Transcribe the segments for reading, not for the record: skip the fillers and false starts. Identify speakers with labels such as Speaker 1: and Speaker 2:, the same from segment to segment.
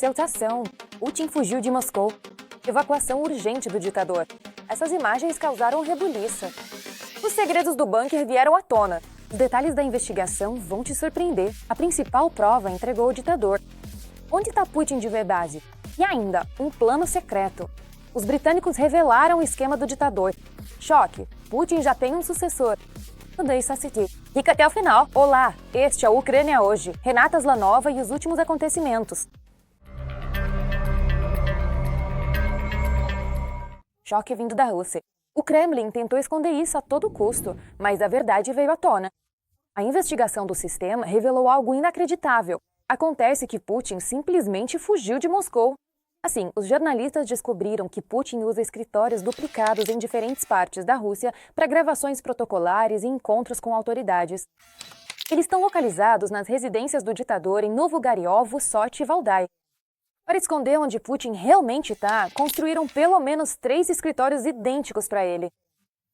Speaker 1: Exaltação. Putin fugiu de Moscou. Evacuação urgente do ditador. Essas imagens causaram rebuliça. Os segredos do bunker vieram à tona. Os detalhes da investigação vão te surpreender. A principal prova entregou o ditador. Onde está Putin de verdade? E ainda, um plano secreto. Os britânicos revelaram o esquema do ditador. Choque. Putin já tem um sucessor. Tudo isso a seguir. Fica até o final. Olá, este é o Ucrânia Hoje. Renata Slanova e os últimos acontecimentos. Choque vindo da Rússia. O Kremlin tentou esconder isso a todo custo, mas a verdade veio à tona. A investigação do sistema revelou algo inacreditável. Acontece que Putin simplesmente fugiu de Moscou. Assim, os jornalistas descobriram que Putin usa escritórios duplicados em diferentes partes da Rússia para gravações protocolares e encontros com autoridades. Eles estão localizados nas residências do ditador em Novogoriovo, Sochi e Valdai. Para esconder onde Putin realmente está, construíram pelo menos 3 escritórios idênticos para ele.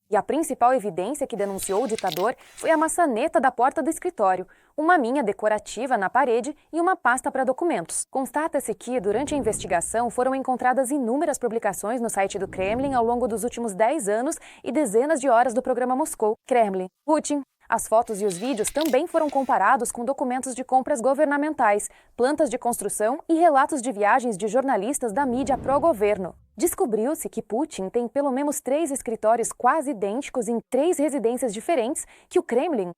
Speaker 1: E a principal evidência que denunciou o ditador foi a maçaneta da porta do escritório, uma minha decorativa na parede e uma pasta para documentos. Constata-se que, durante a investigação, foram encontradas inúmeras publicações no site do Kremlin ao longo dos últimos 10 anos e dezenas de horas do programa Moscou. Kremlin. Putin. As fotos e os vídeos também foram comparados com documentos de compras governamentais, plantas de construção e relatos de viagens de jornalistas da mídia pró-governo. Descobriu-se que Putin tem pelo menos 3 escritórios quase idênticos em 3 residências diferentes que o Kremlin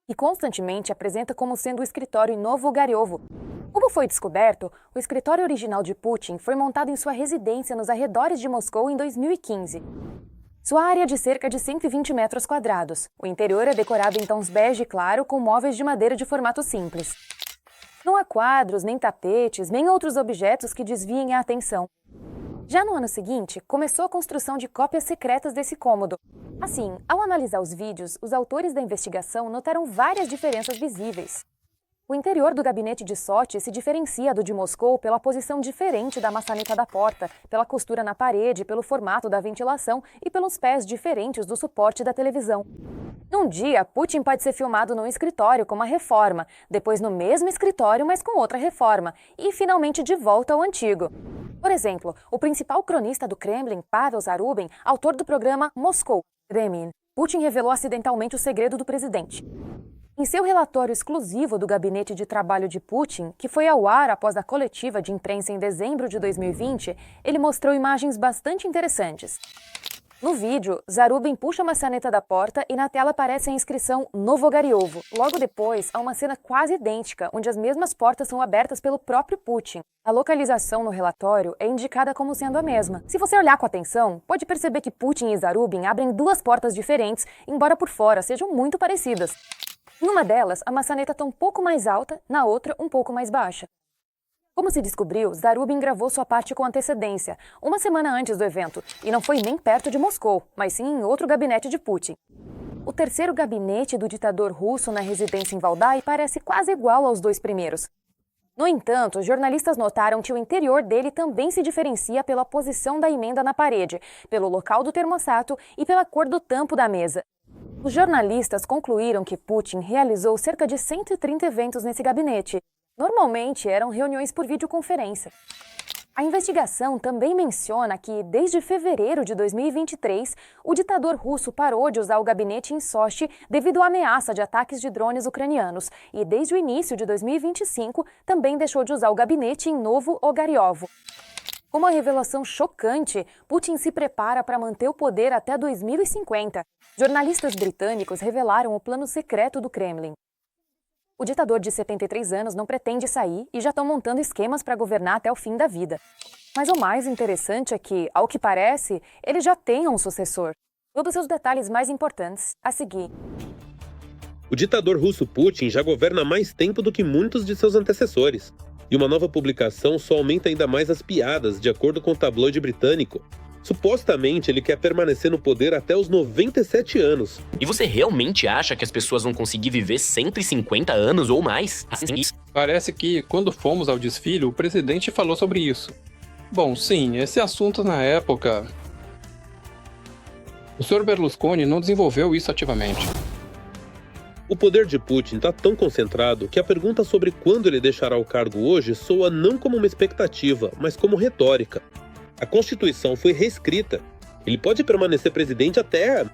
Speaker 1: e constantemente apresenta como sendo o escritório em Novogoriovo. Como foi descoberto, o escritório original de Putin foi montado em sua residência nos arredores de Moscou em 2015. Sua área é de cerca de 120 metros quadrados. O interior é decorado em tons bege claro com móveis de madeira de formato simples. Não há quadros, nem tapetes, nem outros objetos que desviem a atenção. Já no ano seguinte, começou a construção de cópias secretas desse cômodo. Assim, ao analisar os vídeos, os autores da investigação notaram várias diferenças visíveis. O interior do gabinete de Sochi se diferencia do de Moscou pela posição diferente da maçaneta da porta, pela costura na parede, pelo formato da ventilação e pelos pés diferentes do suporte da televisão. Num dia, Putin pode ser filmado num escritório com uma reforma, depois no mesmo escritório, mas com outra reforma, e finalmente de volta ao antigo. Por exemplo, o principal cronista do Kremlin, Pavel Zarubin, autor do programa Moscou, Kremlin, Putin revelou acidentalmente o segredo do presidente. Em seu relatório exclusivo do gabinete de trabalho de Putin, que foi ao ar após a coletiva de imprensa em dezembro de 2020, ele mostrou imagens bastante interessantes. No vídeo, Zarubin puxa a maçaneta da porta e na tela aparece a inscrição Novogoriovo. Logo depois, há uma cena quase idêntica, onde as mesmas portas são abertas pelo próprio Putin. A localização no relatório é indicada como sendo a mesma. Se você olhar com atenção, pode perceber que Putin e Zarubin abrem 2 portas diferentes, embora por fora sejam muito parecidas. Em uma delas, a maçaneta está um pouco mais alta, na outra, um pouco mais baixa. Como se descobriu, Zarubin gravou sua parte com antecedência, uma semana antes do evento, e não foi nem perto de Moscou, mas sim em outro gabinete de Putin. O terceiro gabinete do ditador russo na residência em Valdai parece quase igual aos 2 primeiros. No entanto, os jornalistas notaram que o interior dele também se diferencia pela posição da emenda na parede, pelo local do termostato e pela cor do tampo da mesa. Os jornalistas concluíram que Putin realizou cerca de 130 eventos nesse gabinete. Normalmente eram reuniões por videoconferência. A investigação também menciona que, desde fevereiro de 2023, o ditador russo parou de usar o gabinete em Sochi devido à ameaça de ataques de drones ucranianos e, desde o início de 2025, também deixou de usar o gabinete em Novogoriovo. Com uma revelação chocante, Putin se prepara para manter o poder até 2050. Jornalistas britânicos revelaram o plano secreto do Kremlin. O ditador de 73 anos não pretende sair e já estão montando esquemas para governar até o fim da vida. Mas o mais interessante é que, ao que parece, ele já tem um sucessor. Todos os detalhes mais importantes a seguir.
Speaker 2: O ditador russo Putin já governa há mais tempo do que muitos de seus antecessores. E uma nova publicação só aumenta ainda mais as piadas, de acordo com o tabloide britânico. Supostamente, ele quer permanecer no poder até os 97 anos.
Speaker 3: E você realmente acha que as pessoas vão conseguir viver 150 anos ou mais?
Speaker 4: Parece que, quando fomos ao desfile, o presidente falou sobre isso. Bom, sim, esse assunto na época... O Sr. Berlusconi não desenvolveu isso ativamente.
Speaker 2: O poder de Putin está tão concentrado que a pergunta sobre quando ele deixará o cargo hoje soa não como uma expectativa, mas como retórica. A Constituição foi reescrita. Ele pode permanecer presidente até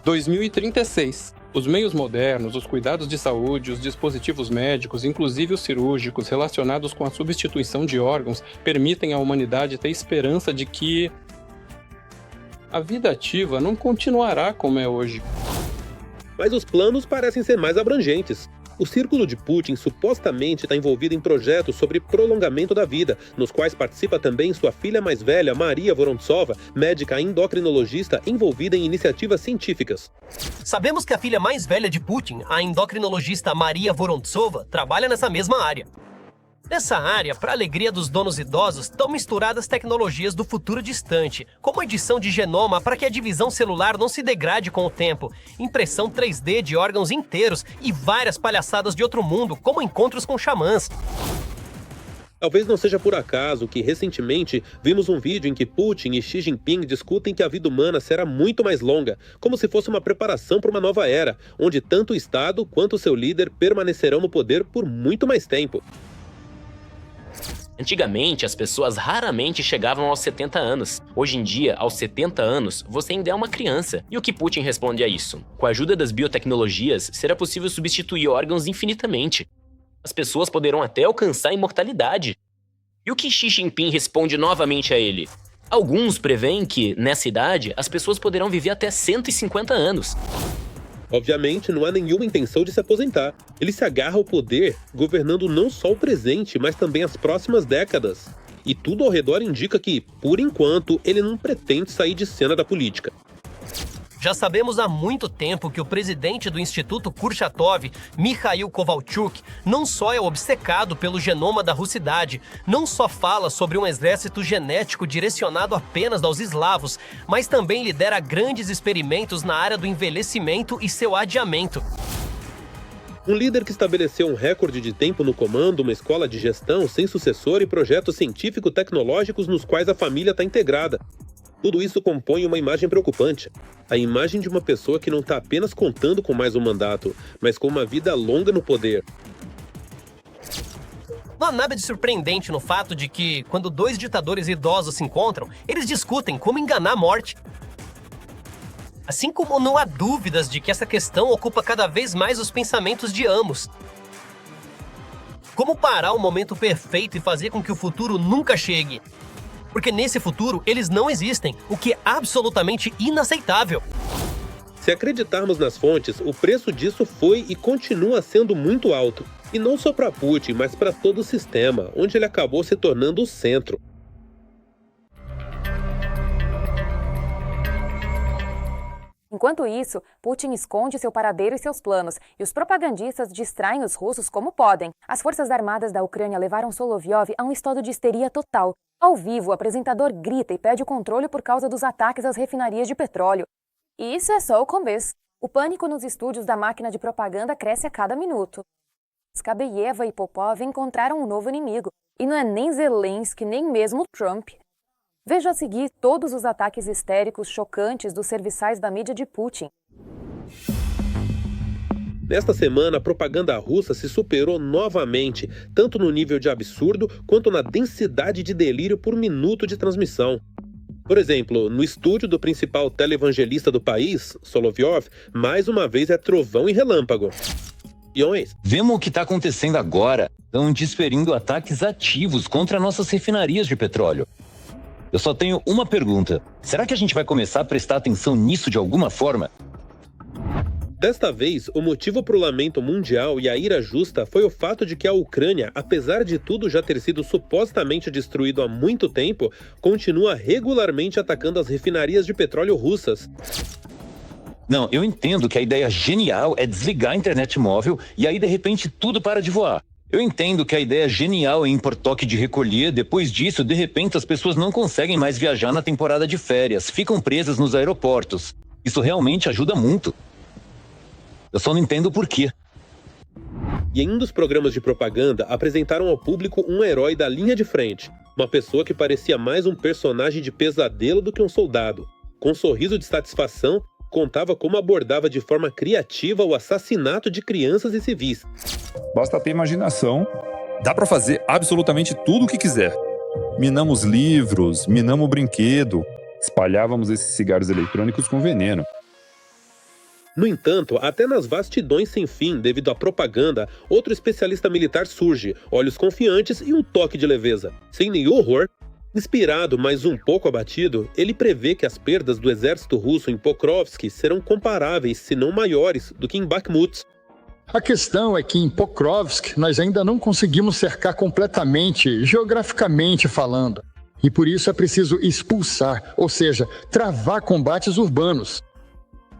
Speaker 4: 2036. Os meios modernos, os cuidados de saúde, os dispositivos médicos, inclusive os cirúrgicos relacionados com a substituição de órgãos, permitem à humanidade ter esperança de que a vida ativa não continuará como é hoje.
Speaker 2: Mas os planos parecem ser mais abrangentes. O círculo de Putin supostamente está envolvido em projetos sobre prolongamento da vida, nos quais participa também sua filha mais velha, Maria Vorontsova, médica endocrinologista envolvida em iniciativas científicas.
Speaker 5: Sabemos que a filha mais velha de Putin, a endocrinologista Maria Vorontsova, trabalha nessa mesma área. Nessa área, para a alegria dos donos idosos, estão misturadas tecnologias do futuro distante, como edição de genoma para que a divisão celular não se degrade com o tempo, impressão 3D de órgãos inteiros e várias palhaçadas de outro mundo, como encontros com xamãs.
Speaker 2: Talvez não seja por acaso que, recentemente, vimos um vídeo em que Putin e Xi Jinping discutem que a vida humana será muito mais longa, como se fosse uma preparação para uma nova era, onde tanto o Estado quanto seu líder permanecerão no poder por muito mais tempo.
Speaker 3: Antigamente, as pessoas raramente chegavam aos 70 anos. Hoje em dia, aos 70 anos, você ainda é uma criança. E o que Putin responde a isso? Com a ajuda das biotecnologias, será possível substituir órgãos infinitamente. As pessoas poderão até alcançar a imortalidade. E o que Xi Jinping responde novamente a ele? Alguns preveem que, nessa idade, as pessoas poderão viver até 150 anos.
Speaker 2: Obviamente, não há nenhuma intenção de se aposentar. Ele se agarra ao poder, governando não só o presente, mas também as próximas décadas. E tudo ao redor indica que, por enquanto, ele não pretende sair de cena da política.
Speaker 5: Já sabemos há muito tempo que o presidente do Instituto Kurchatov, Mikhail Kovalchuk, não só é obcecado pelo genoma da russidade, não só fala sobre um exército genético direcionado apenas aos eslavos, mas também lidera grandes experimentos na área do envelhecimento e seu adiamento.
Speaker 2: Um líder que estabeleceu um recorde de tempo no comando, uma escola de gestão sem sucessor e projetos científico-tecnológicos nos quais a família está integrada. Tudo isso compõe uma imagem preocupante. A imagem de uma pessoa que não está apenas contando com mais um mandato, mas com uma vida longa no poder.
Speaker 5: Não há nada de surpreendente no fato de que, quando dois ditadores idosos se encontram, eles discutem como enganar a morte. Assim como não há dúvidas de que essa questão ocupa cada vez mais os pensamentos de ambos. Como parar o momento perfeito e fazer com que o futuro nunca chegue? Porque nesse futuro eles não existem, o que é absolutamente inaceitável.
Speaker 2: Se acreditarmos nas fontes, o preço disso foi e continua sendo muito alto. E não só para Putin, mas para todo o sistema, onde ele acabou se tornando o centro.
Speaker 1: Enquanto isso, Putin esconde seu paradeiro e seus planos, e os propagandistas distraem os russos como podem. As forças armadas da Ucrânia levaram Solovyov a um estado de histeria total. Ao vivo, o apresentador grita e pede o controle por causa dos ataques às refinarias de petróleo. E isso é só o começo. O pânico nos estúdios da máquina de propaganda cresce a cada minuto. Skabeyeva e Popov encontraram um novo inimigo, e não é nem Zelensky, nem mesmo Trump. Veja a seguir todos os ataques histéricos chocantes dos serviçais da mídia de Putin.
Speaker 2: Nesta semana, a propaganda russa se superou novamente, tanto no nível de absurdo quanto na densidade de delírio por minuto de transmissão. Por exemplo, no estúdio do principal televangelista do país, Solovyov, mais uma vez é trovão e relâmpago.
Speaker 6: Vemos o que está acontecendo agora. Estão desferindo ataques ativos contra nossas refinarias de petróleo. Eu só tenho uma pergunta. Será que a gente vai começar a prestar atenção nisso de alguma forma?
Speaker 2: Desta vez, o motivo para o lamento mundial e a ira justa foi o fato de que a Ucrânia, apesar de tudo já ter sido supostamente destruído há muito tempo, continua regularmente atacando as refinarias de petróleo russas.
Speaker 6: Não, eu entendo que a ideia genial é desligar a internet móvel e aí de repente tudo para de voar. Eu entendo que a ideia genial é impor toque de recolher, depois disso, de repente as pessoas não conseguem mais viajar na temporada de férias, ficam presas nos aeroportos. Isso realmente ajuda muito. Eu só não entendo por quê.
Speaker 2: E em um dos programas de propaganda, apresentaram ao público um herói da linha de frente, uma pessoa que parecia mais um personagem de pesadelo do que um soldado. Com um sorriso de satisfação, contava como abordava de forma criativa o assassinato de crianças e civis.
Speaker 7: Basta ter imaginação, dá para fazer absolutamente tudo o que quiser. Minamos livros, minamos brinquedo, espalhávamos esses cigarros eletrônicos com veneno.
Speaker 2: No entanto, até nas vastidões sem fim, devido à propaganda, outro especialista militar surge, olhos confiantes e um toque de leveza. Sem nenhum horror, inspirado, mas um pouco abatido, ele prevê que as perdas do exército russo em Pokrovsk serão comparáveis, se não maiores, do que em Bakhmut.
Speaker 8: A questão é que em Pokrovsk nós ainda não conseguimos cercar completamente, geograficamente falando. E por isso é preciso expulsar, ou seja, travar combates urbanos.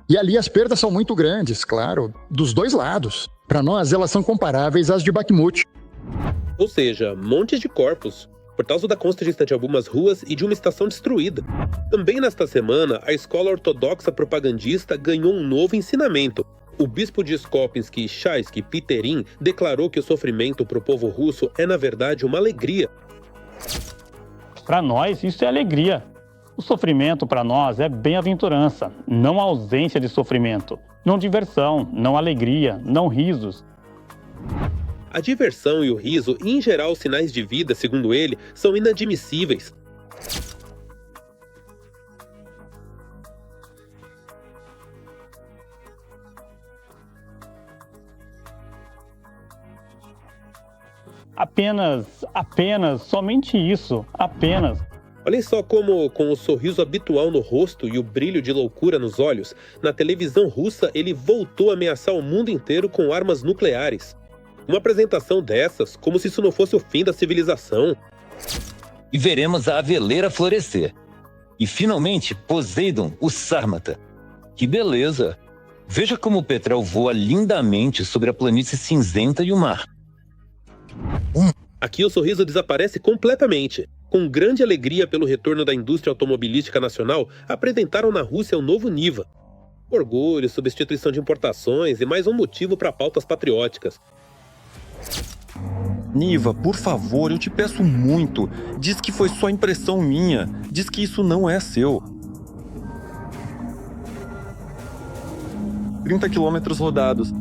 Speaker 8: E ali as perdas são muito grandes, claro, dos dois lados. Para nós, elas são comparáveis às de Bakhmut.
Speaker 2: Ou seja, montes de corpos, por causa da conquista de algumas ruas e de uma estação destruída. Também nesta semana, a escola ortodoxa propagandista ganhou um novo ensinamento. O bispo de Skopinsk, Shaisky Piterin, declarou que o sofrimento para o povo russo é, na verdade, uma alegria.
Speaker 9: Para nós, isso é alegria. O sofrimento para nós é bem-aventurança, não ausência de sofrimento, não diversão, não alegria, não risos.
Speaker 2: A diversão e o riso, e em geral os sinais de vida, segundo ele, são inadmissíveis.
Speaker 9: Apenas, somente isso, apenas.
Speaker 2: Olhem só como, com o sorriso habitual no rosto e o brilho de loucura nos olhos, na televisão russa ele voltou a ameaçar o mundo inteiro com armas nucleares. Uma apresentação dessas, como se isso não fosse o fim da civilização.
Speaker 6: E veremos a aveleira florescer. E finalmente, Poseidon, o Sármata. Que beleza! Veja como o Petrel voa lindamente sobre a planície cinzenta e o mar.
Speaker 2: Aqui o sorriso desaparece completamente. Com grande alegria pelo retorno da indústria automobilística nacional, apresentaram na Rússia o novo Niva. Orgulho, substituição de importações e mais um motivo para pautas patrióticas.
Speaker 10: Niva, por favor, eu te peço muito. Diz que foi só impressão minha. Diz que isso não é seu. 30 quilômetros rodados.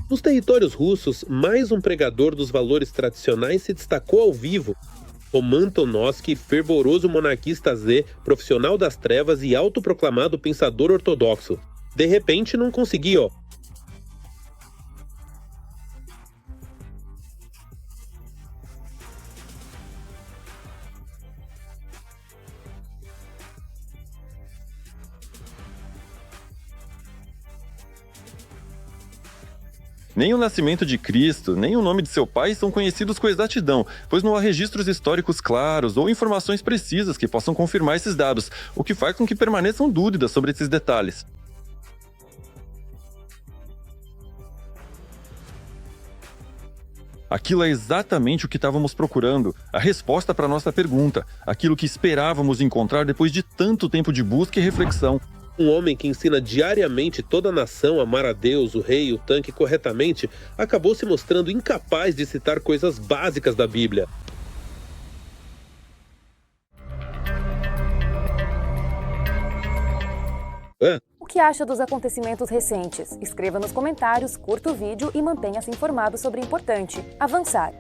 Speaker 2: Nos territórios russos, mais um pregador dos valores tradicionais se destacou ao vivo. Roman Tonovsky, fervoroso monarquista Z, profissional das trevas e autoproclamado pensador ortodoxo. De repente, não conseguia,
Speaker 10: Nem o nascimento de Cristo, nem o nome de seu pai são conhecidos com exatidão, pois não há registros históricos claros ou informações precisas que possam confirmar esses dados, o que faz com que permaneçam dúvidas sobre esses detalhes. Aquilo é exatamente o que estávamos procurando, a resposta para a nossa pergunta, aquilo que esperávamos encontrar depois de tanto tempo de busca e reflexão.
Speaker 2: Um homem que ensina diariamente toda a nação a amar a Deus, o rei e o tanque corretamente, acabou se mostrando incapaz de citar coisas básicas da Bíblia.
Speaker 1: O que acha dos acontecimentos recentes? Escreva nos comentários, curta o vídeo e mantenha-se informado sobre o importante: avançar.